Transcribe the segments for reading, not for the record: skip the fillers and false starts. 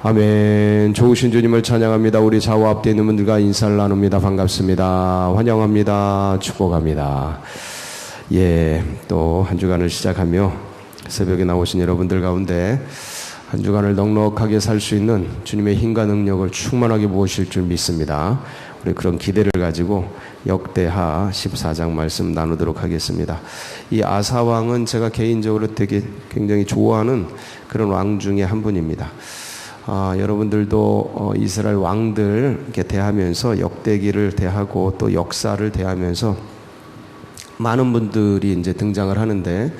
아멘. 좋으신 주님을 찬양합니다. 우리 좌우 앞에 있는 분들과 인사를 나눕니다. 반갑습니다. 환영합니다. 축복합니다. 또 한 주간을 시작하며 새벽에 나오신 여러분들 가운데 한 주간을 넉넉하게 살 수 있는 주님의 힘과 능력을 충만하게 부으실 줄 믿습니다. 우리 그런 기대를 가지고 역대하 14장 말씀 나누도록 하겠습니다. 이 아사왕은 제가 개인적으로 되게 굉장히 좋아하는 그런 왕 중에 한 분입니다. 여러분들도 이스라엘 왕들 이렇게 대하면서 역대기를 대하고 또 역사를 대하면서 많은 분들이 이제 등장을 하는데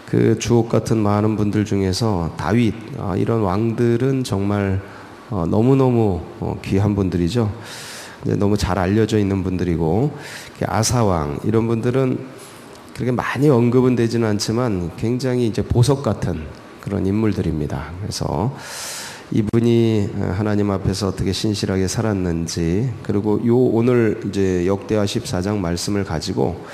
그 주옥 같은 많은 분들 중에서 다윗 이런 왕들은 정말 너무너무 귀한 분들이죠. 너무 잘 알려져 있는 분들이고 아사왕 이런 분들은 그렇게 많이 언급은 되지는 않지만 굉장히 이제 보석 같은 그런 인물들입니다. 그래서 이분이 하나님 앞에서 어떻게 신실하게 살았는지, 그리고 오늘 이제 역대하 14장 말씀을 가지고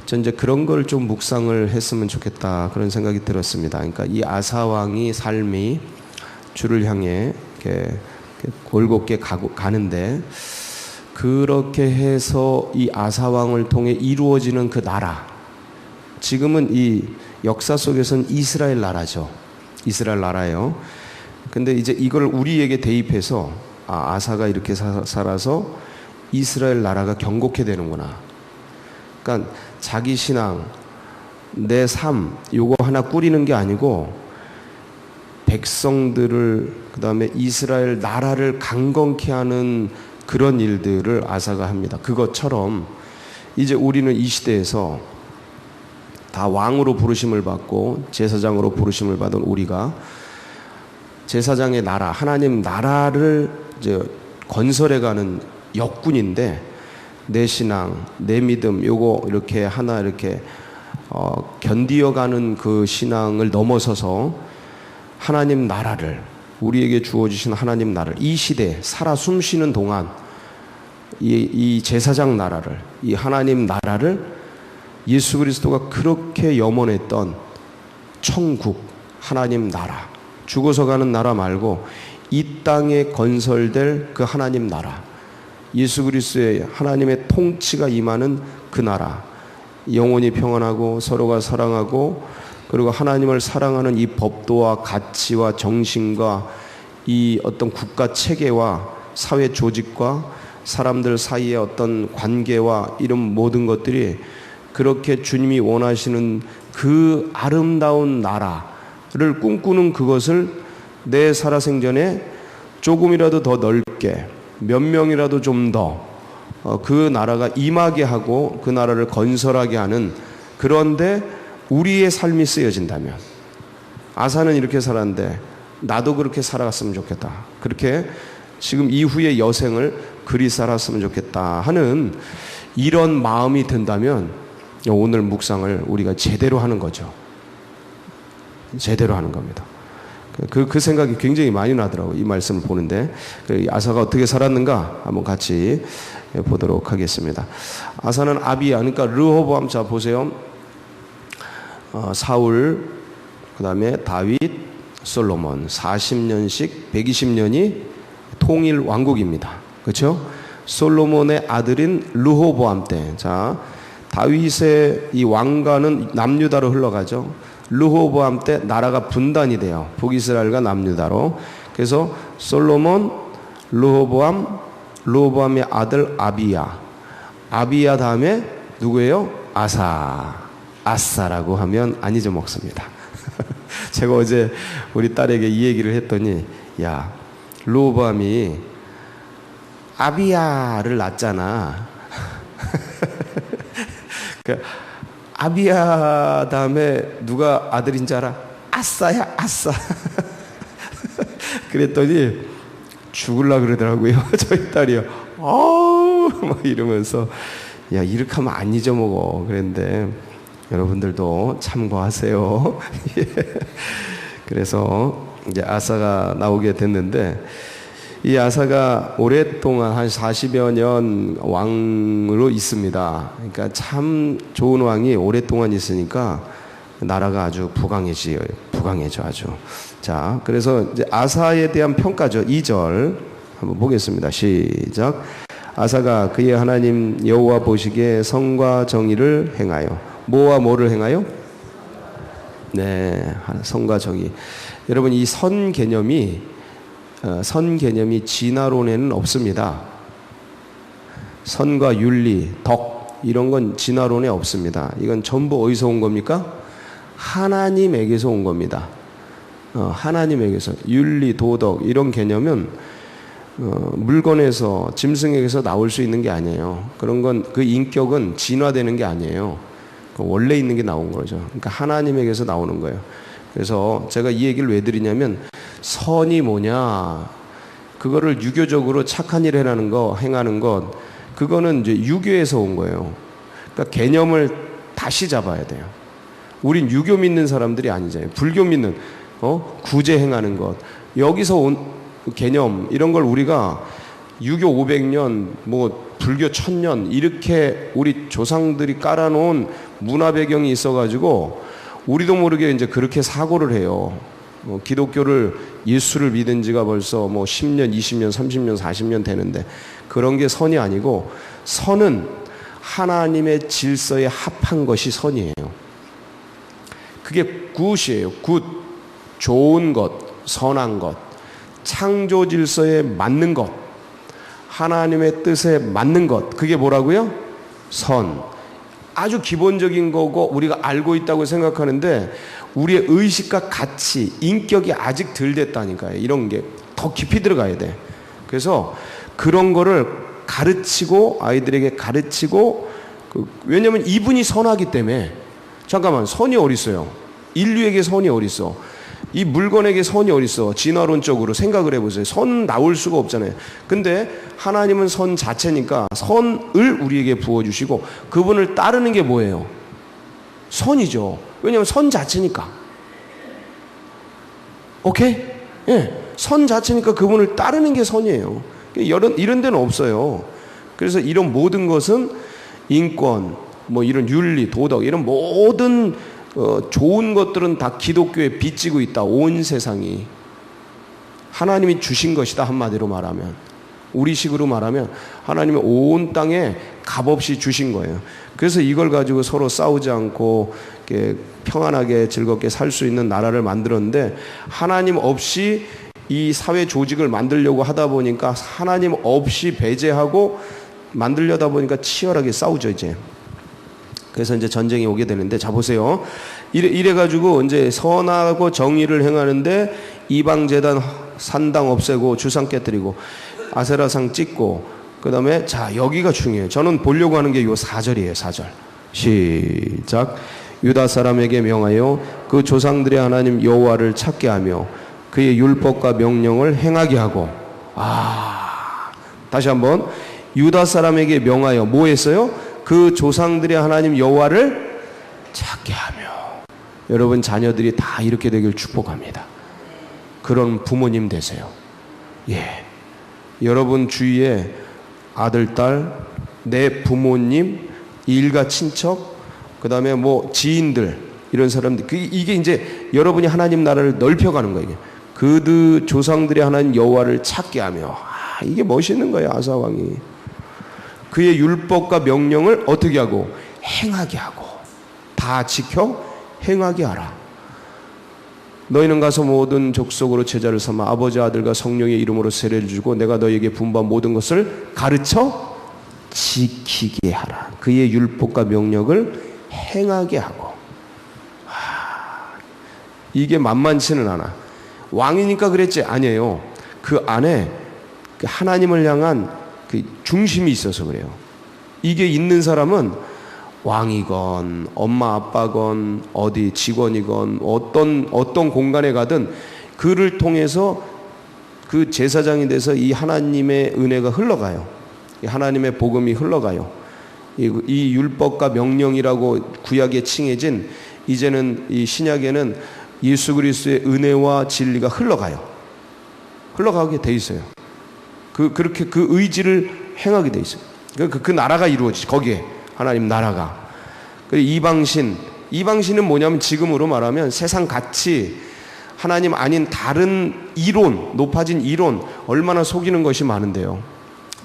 전 이제 그런 걸 좀 묵상을 했으면 좋겠다 그런 생각이 들었습니다. 그러니까 이 아사 왕이 삶이 주를 향해 이렇게 골곱게 가는데 그렇게 해서 이 아사 왕을 통해 이루어지는 그 나라, 지금은 이 역사 속에서는 이스라엘 나라죠. 이스라엘 나라예요. 근데 이제 이걸 우리에게 대입해서 아사가 이렇게 살아서 이스라엘 나라가 경고케 되는구나. 그러니까 자기 신앙, 내 삶 요거 하나 꾸리는 게 아니고 백성들을 그다음에 이스라엘 나라를 강건케 하는 그런 일들을 아사가 합니다. 그것처럼 이제 우리는 이 시대에서 다 왕으로 부르심을 받고 제사장으로 부르심을 받은 우리가 제사장의 나라, 하나님 나라를 이제 건설해가는 역군인데 내 신앙, 내 믿음, 요거 이렇게 하나 이렇게 견디어가는 그 신앙을 넘어서서 하나님 나라를, 우리에게 주어주신 하나님 나라를 이 시대 살아 숨쉬는 동안 이 제사장 나라를, 이 하나님 나라를 예수 그리스도가 그렇게 염원했던 천국, 하나님 나라, 죽어서 가는 나라 말고 이 땅에 건설될 그 하나님 나라, 예수 그리스도의 하나님의 통치가 임하는 그 나라, 영원히 평안하고 서로가 사랑하고 그리고 하나님을 사랑하는 이 법도와 가치와 정신과 이 어떤 국가 체계와 사회 조직과 사람들 사이의 어떤 관계와 이런 모든 것들이 그렇게 주님이 원하시는 그 아름다운 나라를 꿈꾸는 그것을 내 살아생전에 조금이라도 더 넓게 몇 명이라도 좀 더 그 나라가 임하게 하고 그 나라를 건설하게 하는, 그런데 우리의 삶이 쓰여진다면, 아사는 이렇게 살았는데 나도 그렇게 살아갔으면 좋겠다, 그렇게 지금 이후의 여생을 그리 살았으면 좋겠다 하는 이런 마음이 든다면 오늘 묵상을 우리가 제대로 하는 거죠. 제대로 하는 겁니다. 그 생각이 굉장히 많이 나더라고요. 이 말씀을 보는데 아사가 어떻게 살았는가 한번 같이 보도록 하겠습니다. 아사는 아비야, 그러니까 르호보암, 자 보세요. 사울, 그 다음에 다윗, 솔로몬 40년씩 120년이 통일 왕국입니다. 그렇죠? 솔로몬의 아들인 르호보암 때, 자 다윗의 이 왕가는 남유다로 흘러가죠. 르호보암 때 나라가 분단이 돼요. 북이스라엘과 남유다로. 그래서 솔로몬, 르호보암의 아들 아비야 다음에 누구예요? 아사라고 하면 안 잊어먹습니다. 제가 어제 우리 딸에게 이 얘기를 했더니, 야, 르호보암이 아비야를 낳았잖아. 아비야 다음에 누가 아들인 줄 알아? 아싸야, 아싸. 그랬더니 죽을라 그러더라고요. 저희 딸이요. 막 이러면서, 야, 이렇게 하면 안 잊어먹어. 그랬는데 여러분들도 참고하세요. 그래서 이제 아사가 나오게 됐는데, 이 아사가 오랫동안 한 40여 년 왕으로 있습니다. 그러니까 참 좋은 왕이 오랫동안 있으니까 나라가 아주 부강해져 아주. 자, 그래서 이제 아사에 대한 평가죠. 2절 한번 보겠습니다. 시작. 아사가 그의 하나님 여호와 보시기에 선과 정의를 행하여. 뭐와 뭐를 행하여? 네, 선과 정의. 여러분, 이 선 개념이 진화론에는 없습니다. 선과 윤리, 덕 이런 건 진화론에 없습니다. 이건 전부 어디서 온 겁니까? 하나님에게서 온 겁니다. 하나님에게서. 윤리, 도덕 이런 개념은 물건에서, 짐승에게서 나올 수 있는 게 아니에요. 그런 건, 그 인격은 진화되는 게 아니에요. 원래 있는 게 나온 거죠. 그러니까 하나님에게서 나오는 거예요. 그래서 제가 이 얘기를 왜 드리냐면, 선이 뭐냐, 그거를 유교적으로 착한 일 행하는 것, 그거는 이제 유교에서 온 거예요. 그러니까 개념을 다시 잡아야 돼요. 우린 유교 믿는 사람들이 아니잖아요. 불교 믿는, 구제 행하는 것. 여기서 온 개념, 이런 걸 우리가 유교 500년, 뭐 불교 1000년, 이렇게 우리 조상들이 깔아놓은 문화 배경이 있어가지고, 우리도 모르게 이제 그렇게 사고를 해요. 기독교를, 예수를 믿은 지가 벌써 뭐 10년, 20년, 30년, 40년 되는데, 그런 게 선이 아니고, 선은 하나님의 질서에 합한 것이 선이에요. 그게 굿이에요. 굿. 좋은 것, 선한 것, 창조 질서에 맞는 것, 하나님의 뜻에 맞는 것, 그게 뭐라고요? 선. 아주 기본적인 거고 우리가 알고 있다고 생각하는데, 우리의 의식과 가치, 인격이 아직 덜 됐다니까요. 이런 게 더 깊이 들어가야 돼. 그래서 그런 거를 가르치고, 아이들에게 가르치고, 왜냐면 이분이 선하기 때문에. 잠깐만, 선이 어디 있어요? 인류에게 선이 어디 있어? 이 물건에게 선이 어디 있어? 진화론적으로 생각을 해보세요. 선 나올 수가 없잖아요. 근데 하나님은 선 자체니까 선을 우리에게 부어주시고, 그분을 따르는 게 뭐예요? 선이죠. 왜냐하면 선 자체니까. 오케이? 예. 선 자체니까 그분을 따르는 게 선이에요. 이런 데는 없어요. 그래서 이런 모든 것은 인권, 뭐 이런 윤리, 도덕, 이런 모든 좋은 것들은 다 기독교에 빚지고 있다. 온 세상이. 하나님이 주신 것이다. 한마디로 말하면. 우리식으로 말하면 하나님이 온 땅에 값없이 주신 거예요. 그래서 이걸 가지고 서로 싸우지 않고 이렇게 평안하게 즐겁게 살 수 있는 나라를 만들었는데, 하나님 없이 이 사회 조직을 만들려고 하다 보니까, 하나님 없이 배제하고 만들려다 보니까 치열하게 싸우죠, 이제. 그래서 이제 전쟁이 오게 되는데, 자 보세요. 이래가지고 이제 선하고 정의를 행하는데, 이방제단 산당 없애고 주상 깨뜨리고 아세라상 찍고, 그 다음에 자 여기가 중요해요. 저는 보려고 하는 게 요 4절이에요. 4절 시작. 유다 사람에게 명하여 그 조상들의 하나님 여호와를 찾게 하며 그의 율법과 명령을 행하게 하고. 다시 한번. 유다 사람에게 명하여 뭐 했어요? 그 조상들의 하나님 여호와를 찾게 하며. 여러분 자녀들이 다 이렇게 되길 축복합니다. 그런 부모님 되세요. 예. 여러분 주위에 아들, 딸, 내 부모님, 일가 친척, 그 다음에 뭐 지인들, 이런 사람들, 이게 이제 여러분이 하나님 나라를 넓혀가는 거예요. 그들 조상들의 하나님 여호와를 찾게 하며. 이게 멋있는 거예요. 아사 왕이. 그의 율법과 명령을 어떻게 하고? 행하게 하고. 다 지켜 행하게 하라. 너희는 가서 모든 족속으로 제자를 삼아 아버지, 아들과 성령의 이름으로 세례를 주고 내가 너희에게 분부한 모든 것을 가르쳐 지키게 하라. 그의 율법과 명령을 행하게 하고. 이게 만만치는 않아. 왕이니까 그랬지? 아니에요. 그 안에 하나님을 향한 그 중심이 있어서 그래요. 이게 있는 사람은 왕이건 엄마 아빠건 어디 직원이건 어떤 공간에 가든 그를 통해서 그 제사장이 돼서 이 하나님의 은혜가 흘러가요. 이 하나님의 복음이 흘러가요. 이 율법과 명령이라고 구약에 칭해진, 이제는 이 신약에는 예수 그리스도의 은혜와 진리가 흘러가게 돼 있어요. 그렇게 그 의지를 행하게 돼 있어요. 그 나라가 이루어지지. 거기에 하나님 나라가. 그리고 이방신은 뭐냐면 지금으로 말하면 세상 같이 하나님 아닌 다른 이론, 높아진 이론, 얼마나 속이는 것이 많은데요.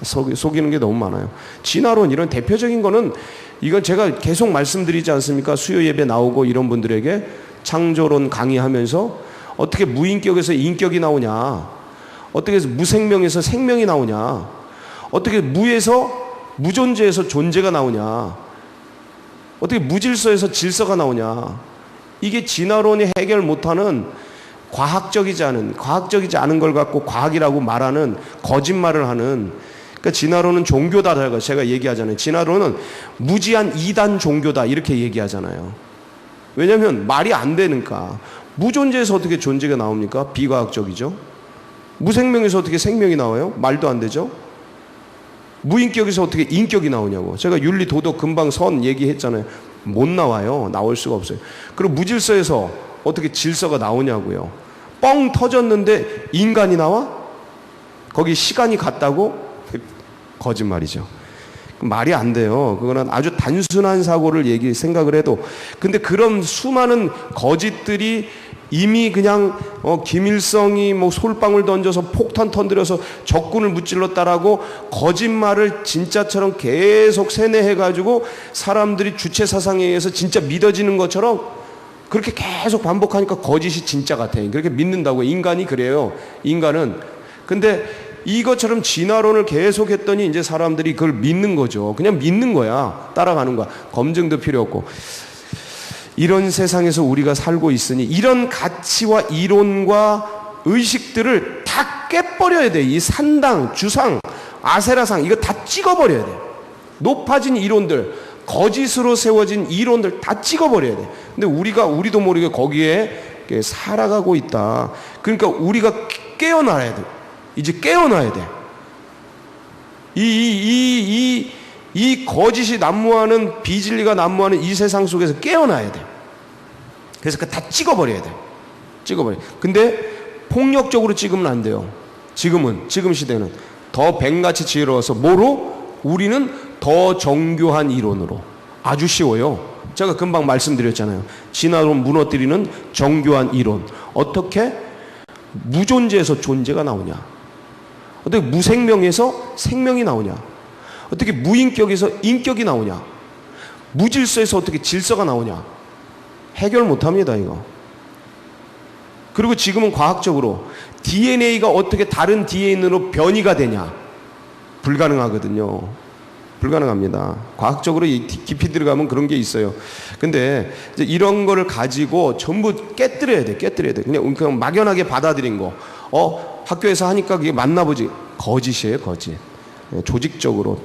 속이는 게 너무 많아요. 진화론, 이런 대표적인 거는, 이건 제가 계속 말씀드리지 않습니까? 수요 예배 나오고 이런 분들에게 창조론 강의하면서 어떻게 무인격에서 인격이 나오냐, 어떻게 무생명에서 생명이 나오냐, 어떻게 무존재에서 존재가 나오냐, 어떻게 무질서에서 질서가 나오냐. 이게 진화론이 해결 못하는 과학적이지 않은 걸 갖고 과학이라고 말하는, 거짓말을 하는, 그러니까 진화론은 종교다, 제가 얘기하잖아요. 진화론은 무지한 이단 종교다, 이렇게 얘기하잖아요. 왜냐하면 말이 안 되니까. 무존재에서 어떻게 존재가 나옵니까? 비과학적이죠. 무생명에서 어떻게 생명이 나와요? 말도 안 되죠. 무인격에서 어떻게 인격이 나오냐고. 제가 윤리, 도덕, 금방, 선 얘기했잖아요. 못 나와요. 나올 수가 없어요. 그리고 무질서에서 어떻게 질서가 나오냐고요. 뻥 터졌는데 인간이 나와? 거기 시간이 같다고? 거짓말이죠. 말이 안 돼요. 그거는 아주 단순한 사고를 생각을 해도. 근데 그런 수많은 거짓들이 이미 그냥 김일성이 뭐 솔방울 던져서 폭탄 터뜨려서 적군을 무찔렀다라고 거짓말을 진짜처럼 계속 세뇌해가지고 사람들이 주체 사상에 의해서 진짜 믿어지는 것처럼 그렇게 계속 반복하니까 거짓이 진짜 같아요. 그렇게 믿는다고. 인간이 그래요. 인간은. 근데 이것처럼 진화론을 계속 했더니 이제 사람들이 그걸 믿는 거죠. 그냥 믿는 거야. 따라가는 거야. 검증도 필요 없고. 이런 세상에서 우리가 살고 있으니 이런 가치와 이론과 의식들을 다 깨버려야 돼. 이 산당, 주상, 아세라상, 이거 다 찍어버려야 돼. 높아진 이론들, 거짓으로 세워진 이론들 다 찍어버려야 돼. 근데 우리도 모르게 거기에 살아가고 있다. 그러니까 우리가 깨어나야 돼. 이제 깨어나야 돼. 이 거짓이 난무하는, 비진리가 난무하는 이 세상 속에서 깨어나야 돼. 그래서 다 찍어버려야 돼. 찍어버려. 근데 폭력적으로 찍으면 안 돼요. 지금 시대는 더 뱀같이 지혜로워서 뭐로? 우리는 더 정교한 이론으로. 아주 쉬워요. 제가 금방 말씀드렸잖아요. 진화론 무너뜨리는 정교한 이론. 어떻게? 무존재에서 존재가 나오냐? 어떻게 무생명에서 생명이 나오냐? 어떻게 무인격에서 인격이 나오냐? 무질서에서 어떻게 질서가 나오냐? 해결 못합니다, 이거. 그리고 지금은 과학적으로 DNA가 어떻게 다른 DNA로 변이가 되냐? 불가능하거든요. 불가능합니다. 과학적으로 깊이 들어가면 그런 게 있어요. 근데 이제 이런 거를 가지고 전부 깨뜨려야 돼. 그냥 막연하게 받아들인 거. 학교에서 하니까 그게 맞나 보지. 거짓이에요, 거짓. 조직적으로,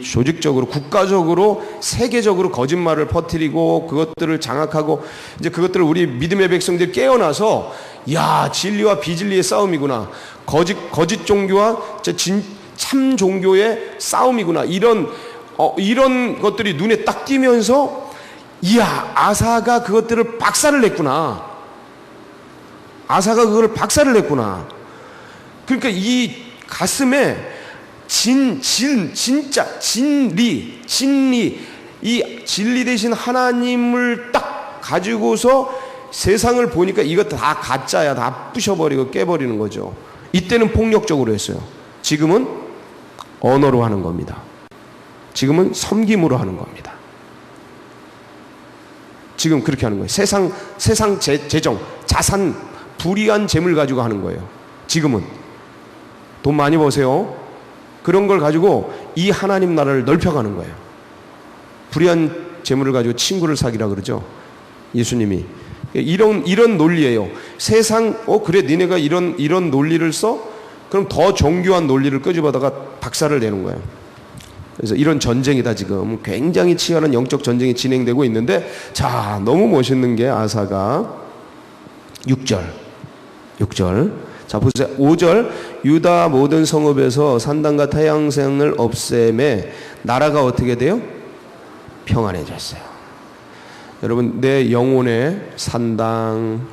조직적으로, 국가적으로, 세계적으로 거짓말을 퍼뜨리고 그것들을 장악하고, 이제 그것들을 우리 믿음의 백성들이 깨어나서, 야, 진리와 비진리의 싸움이구나. 거짓 종교와 참 종교의 싸움이구나. 이런 것들이 눈에 딱 띄면서, 이야, 아사가 그것들을 박살을 냈구나. 아사가 그걸 박살을 냈구나. 그러니까 이 가슴에 진짜 진리, 이 진리 대신 하나님을 딱 가지고서 세상을 보니까 이거 다 가짜야. 다 부셔버리고 깨버리는 거죠. 이때는 폭력적으로 했어요. 지금은 언어로 하는 겁니다. 지금은 섬김으로 하는 겁니다. 지금 그렇게 하는 거예요. 세상 재정, 자산, 불이한 재물 가지고 하는 거예요. 지금은 돈 많이 버세요. 그런 걸 가지고 이 하나님 나라를 넓혀가는 거예요. 불의한 재물을 가지고 친구를 사귀라 그러죠. 예수님이. 이런 논리예요. 세상, 그래, 니네가 이런 논리를 써? 그럼 더 정교한 논리를 끄집어다가 박살을 내는 거예요. 그래서 이런 전쟁이다. 지금 굉장히 치열한 영적 전쟁이 진행되고 있는데, 자, 너무 멋있는 게 아사가 6절. 자, 보세요. 5절. 유다 모든 성읍에서 산당과 타향생을 없애매 나라가 어떻게 돼요? 평안해졌어요. 여러분, 내 영혼의 산당,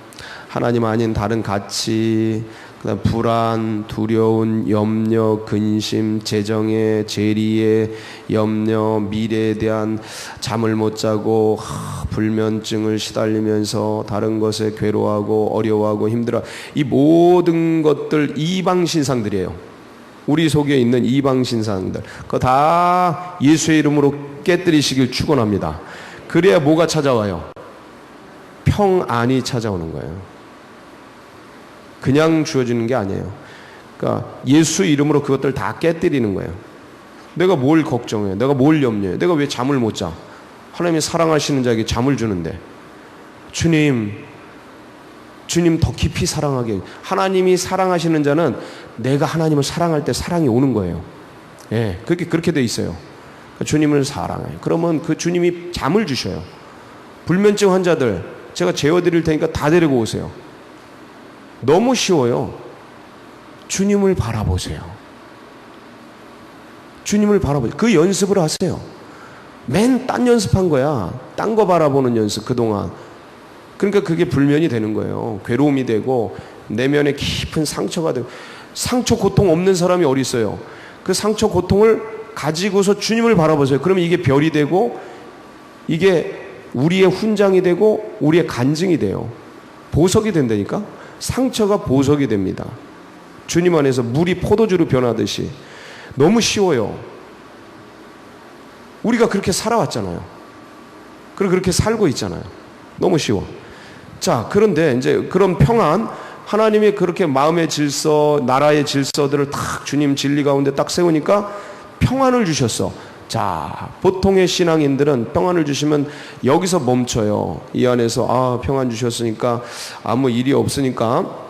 하나님 아닌 다른 가치, 그다음 불안, 두려운, 염려, 근심, 재정의, 재리의 염려, 미래에 대한 잠을 못 자고 불면증을 시달리면서 다른 것에 괴로워하고 어려워하고 힘들어. 이 모든 것들 이방 신상들이에요. 우리 속에 있는 이방 신상들. 그거 다 예수의 이름으로 깨뜨리시길 축원합니다. 그래야 뭐가 찾아와요? 평안이 찾아오는 거예요. 그냥 주어지는 게 아니에요. 그러니까 예수 이름으로 그것들 다 깨뜨리는 거예요. 내가 뭘 걱정해? 내가 뭘 염려해? 내가 왜 잠을 못 자? 하나님이 사랑하시는 자에게 잠을 주는데 주님 더 깊이 사랑하게. 하나님이 사랑하시는 자는 내가 하나님을 사랑할 때 사랑이 오는 거예요. 예, 그렇게 돼 있어요. 그러니까 주님을 사랑해요. 그러면 그 주님이 잠을 주셔요. 불면증 환자들 제가 재워드릴 테니까 다 데리고 오세요. 너무 쉬워요. 주님을 바라보세요. 주님을 바라보세요. 그 연습을 하세요. 맨 딴 연습한 거야. 딴 거 바라보는 연습 그동안. 그러니까 그게 불면이 되는 거예요. 괴로움이 되고 내면에 깊은 상처가 되고. 상처 고통 없는 사람이 어디 있어요? 그 상처 고통을 가지고서 주님을 바라보세요. 그러면 이게 별이 되고 이게 우리의 훈장이 되고 우리의 간증이 돼요. 보석이 된다니까? 상처가 보석이 됩니다. 주님 안에서 물이 포도주로 변하듯이. 너무 쉬워요. 우리가 그렇게 살아왔잖아요. 그리고 그렇게 살고 있잖아요. 너무 쉬워. 자, 그런데 이제 그런 평안, 하나님이 그렇게 마음의 질서, 나라의 질서들을 딱 주님 진리 가운데 딱 세우니까 평안을 주셨어. 자, 보통의 신앙인들은 평안을 주시면 여기서 멈춰요. 이 안에서 평안 주셨으니까 아무 일이 없으니까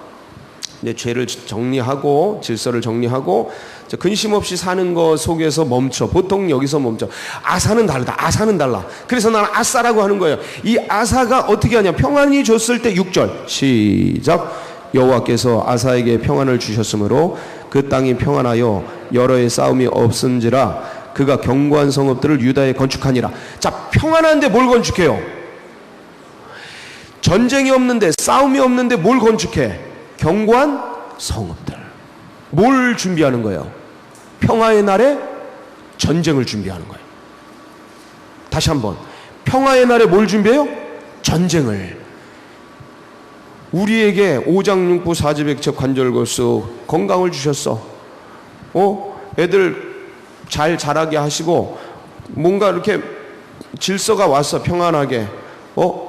이제 죄를 정리하고 질서를 정리하고 근심 없이 사는 것 속에서 멈춰. 보통 여기서 멈춰. 아사는 다르다. 아사는 달라. 그래서 나는 아사라고 하는 거예요. 이 아사가 어떻게 하냐? 평안이 줬을 때 6절 시작. 여호와께서 아사에게 평안을 주셨으므로 그 땅이 평안하여 여러 해 싸움이 없은지라 그가 견고한 성읍들을 유다에 건축하니라. 자, 평안한데 뭘 건축해요? 전쟁이 없는데 싸움이 없는데 뭘 건축해? 견고한 성읍들. 뭘 준비하는 거예요? 평화의 날에 전쟁을 준비하는 거예요. 다시 한번. 평화의 날에 뭘 준비해요? 전쟁을. 우리에게 오장육부 사지백체 관절골수 건강을 주셨어. 애들 잘 자라게 하시고 뭔가 이렇게 질서가 왔어. 평안하게.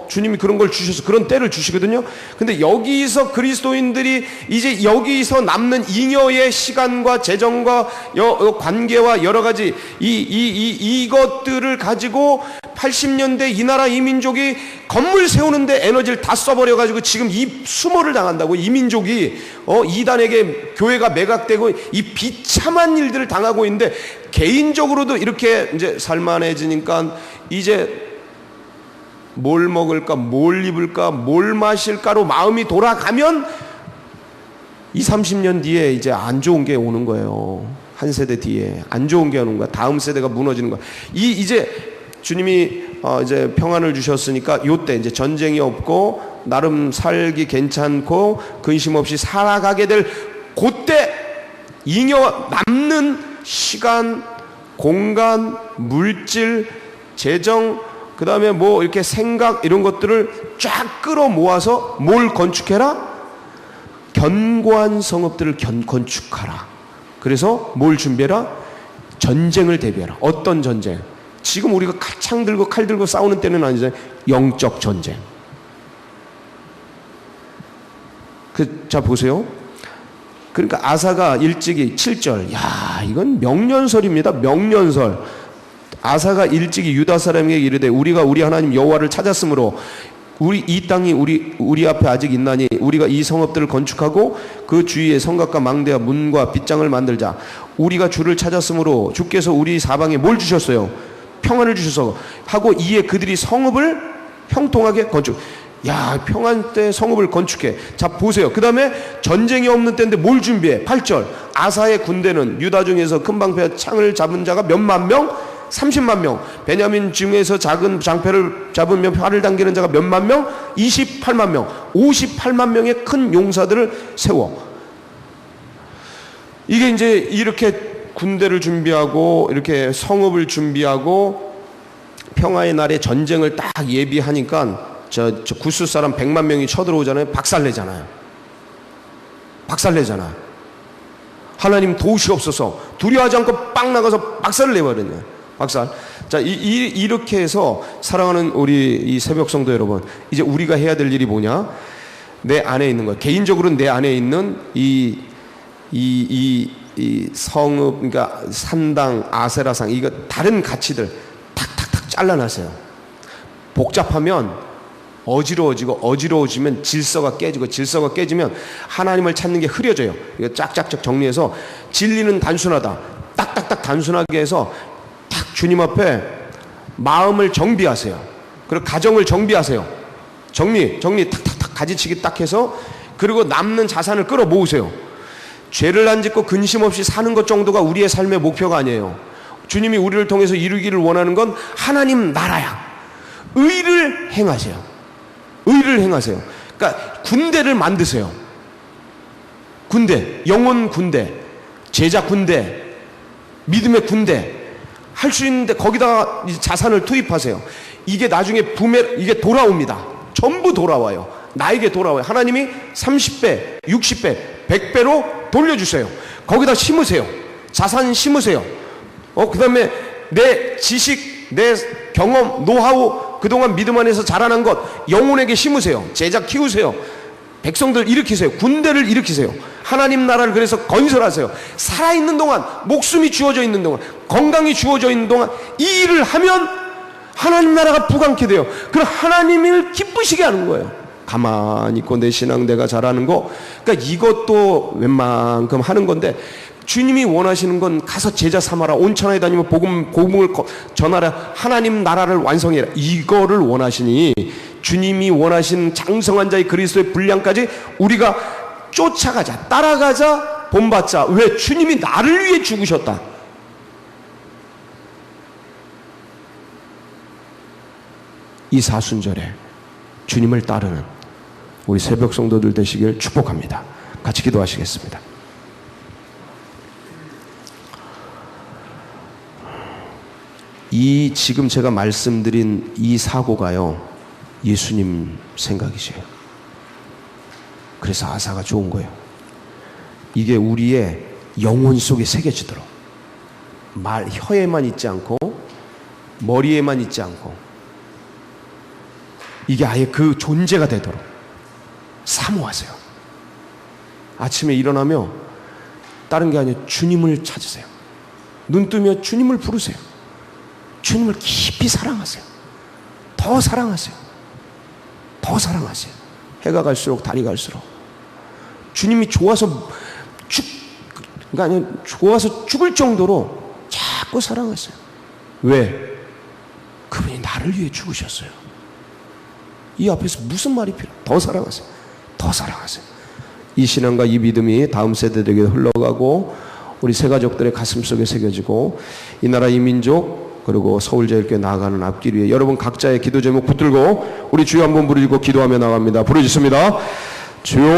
주님이 그런 걸 주셔서 그런 때를 주시거든요. 근데 여기서 그리스도인들이 이제 여기서 남는 잉여의 시간과 재정과 관계와 여러 가지 이것들을 가지고 80년대 이 나라 이 민족이 건물 세우는데 에너지를 다 써버려가지고 지금 이 수모를 당한다고. 이 민족이 이단에게 교회가 매각되고 이 비참한 일들을 당하고 있는데 개인적으로도 이렇게 이제 살만해지니까 이제 뭘 먹을까, 뭘 입을까, 뭘 마실까로 마음이 돌아가면 20, 30년 뒤에 이제 안 좋은 게 오는 거예요. 한 세대 뒤에 안 좋은 게 오는 거야. 다음 세대가 무너지는 거야. 이제 주님이 이제 평안을 주셨으니까 요때 이제 전쟁이 없고 나름 살기 괜찮고 근심 없이 살아가게 될 그때 잉여 남는 시간, 공간, 물질, 재정, 그 다음에 뭐 이렇게 생각 이런 것들을 쫙 끌어 모아서 뭘 건축해라? 견고한 성읍들을 건축하라. 그래서 뭘 준비해라? 전쟁을 대비해라. 어떤 전쟁? 지금 우리가 창 들고 칼 들고 싸우는 때는 아니잖아요. 영적 전쟁. 자 보세요. 그러니까 아사가 일찍이 7절. 야, 이건 명년설입니다. 명년설. 아사가 일찍이 유다 사람에게 이르되 우리가 우리 하나님 여호와를 찾았으므로 이 땅이 우리 앞에 아직 있나니 우리가 이 성읍들을 건축하고 그 주위에 성곽과 망대와 문과 빗장을 만들자. 우리가 주를 찾았으므로 주께서 우리 사방에 뭘 주셨어요? 평안을 주셔서 하고 이에 그들이 성읍을 형통하게 건축. 야, 평안 때 성읍을 건축해. 자 보세요. 그 다음에 전쟁이 없는 때인데 뭘 준비해? 8절. 아사의 군대는 유다 중에서 큰 방패와 창을 잡은 자가 몇만 명? 30만 명. 베냐민 중에서 작은 장패를 잡으며 활을 당기는 자가 몇만 명? 28만 명. 58만 명의 큰 용사들을 세워. 이게 이제 이렇게 군대를 준비하고 이렇게 성읍을 준비하고 평화의 날에 전쟁을 딱 예비하니까 저 구스 사람 100만 명이 쳐들어오잖아요. 박살내잖아요. 박살내잖아. 하나님 도우시 없어서 두려워하지 않고 빵 나가서 박살을 내버렸냐. 박살. 자, 이렇게 해서 사랑하는 우리 이 새벽 성도 여러분, 이제 우리가 해야 될 일이 뭐냐? 내 안에 있는 거. 개인적으로 내 안에 있는 이 성읍, 그러니까 산당, 아세라상, 이거 다른 가치들 탁탁탁 잘라놨어요. 복잡하면 어지러워지면 질서가 깨지면 하나님을 찾는 게 흐려져요. 이거 짝짝짝 정리해서 진리는 단순하다. 딱딱딱 단순하게 해서 딱 주님 앞에 마음을 정비하세요. 그리고 가정을 정비하세요. 정리 탁탁탁 가지치기 딱 해서 그리고 남는 자산을 끌어 모으세요. 죄를 안 짓고 근심 없이 사는 것 정도가 우리의 삶의 목표가 아니에요. 주님이 우리를 통해서 이루기를 원하는 건 하나님 나라야. 의를 행하세요. 의를 행하세요. 그러니까 군대를 만드세요. 군대, 영혼 군대, 제자 군대, 믿음의 군대 할 수 있는데 거기다가 자산을 투입하세요. 이게 나중에 이게 돌아옵니다. 전부 돌아와요. 나에게 돌아와요. 하나님이 30배, 60배, 100배로 돌려주세요. 거기다 심으세요. 자산 심으세요. 그 다음에 내 지식, 내 경험, 노하우, 그동안 믿음 안에서 자라난 것 영혼에게 심으세요. 제자 키우세요. 백성들 일으키세요. 군대를 일으키세요. 하나님 나라를 그래서 건설하세요. 살아있는 동안, 목숨이 주어져 있는 동안, 건강이 주어져 있는 동안 이 일을 하면 하나님 나라가 부강케 돼요. 그럼 하나님을 기쁘시게 하는 거예요. 가만히 있고 내 신앙 내가 잘하는 거, 그러니까 이것도 웬만큼 하는 건데, 주님이 원하시는 건 가서 제자 삼아라, 온 천하에 다니며 복음을 전하라, 하나님 나라를 완성해라, 이거를 원하시니 주님이 원하시는 장성한 자의 그리스도의 분량까지 우리가 쫓아가자, 따라가자, 본받자. 왜? 주님이 나를 위해 죽으셨다. 이 사순절에 주님을 따르는 우리 새벽 성도들 되시길 축복합니다. 같이 기도하시겠습니다. 이 지금 제가 말씀드린 이 사고가요, 예수님 생각이세요. 그래서 아사가 좋은 거예요. 이게 우리의 영혼 속에 새겨지도록, 혀에만 있지 않고 머리에만 있지 않고 이게 아예 그 존재가 되도록 사모하세요. 아침에 일어나며 다른 게 아니라 주님을 찾으세요. 눈 뜨며 주님을 부르세요. 주님을 깊이 사랑하세요. 더 사랑하세요. 더 사랑하세요. 해가 갈수록 달이 갈수록 주님이 좋아서 좋아서 죽을 정도로 자꾸 사랑하세요. 왜? 그분이 나를 위해 죽으셨어요. 이 앞에서 무슨 말이 필요해요? 더 사랑하세요. 더 사랑하세요. 이 신앙과 이 믿음이 다음 세대들에게 흘러가고 우리 새 가족들의 가슴 속에 새겨지고 이 나라 이 민족 그리고 서울제일교회 나아가는 앞길 위해 여러분 각자의 기도 제목 붙들고 우리 주여 한번 부르고 기도하며 나갑니다. 부르짖습니다. 주여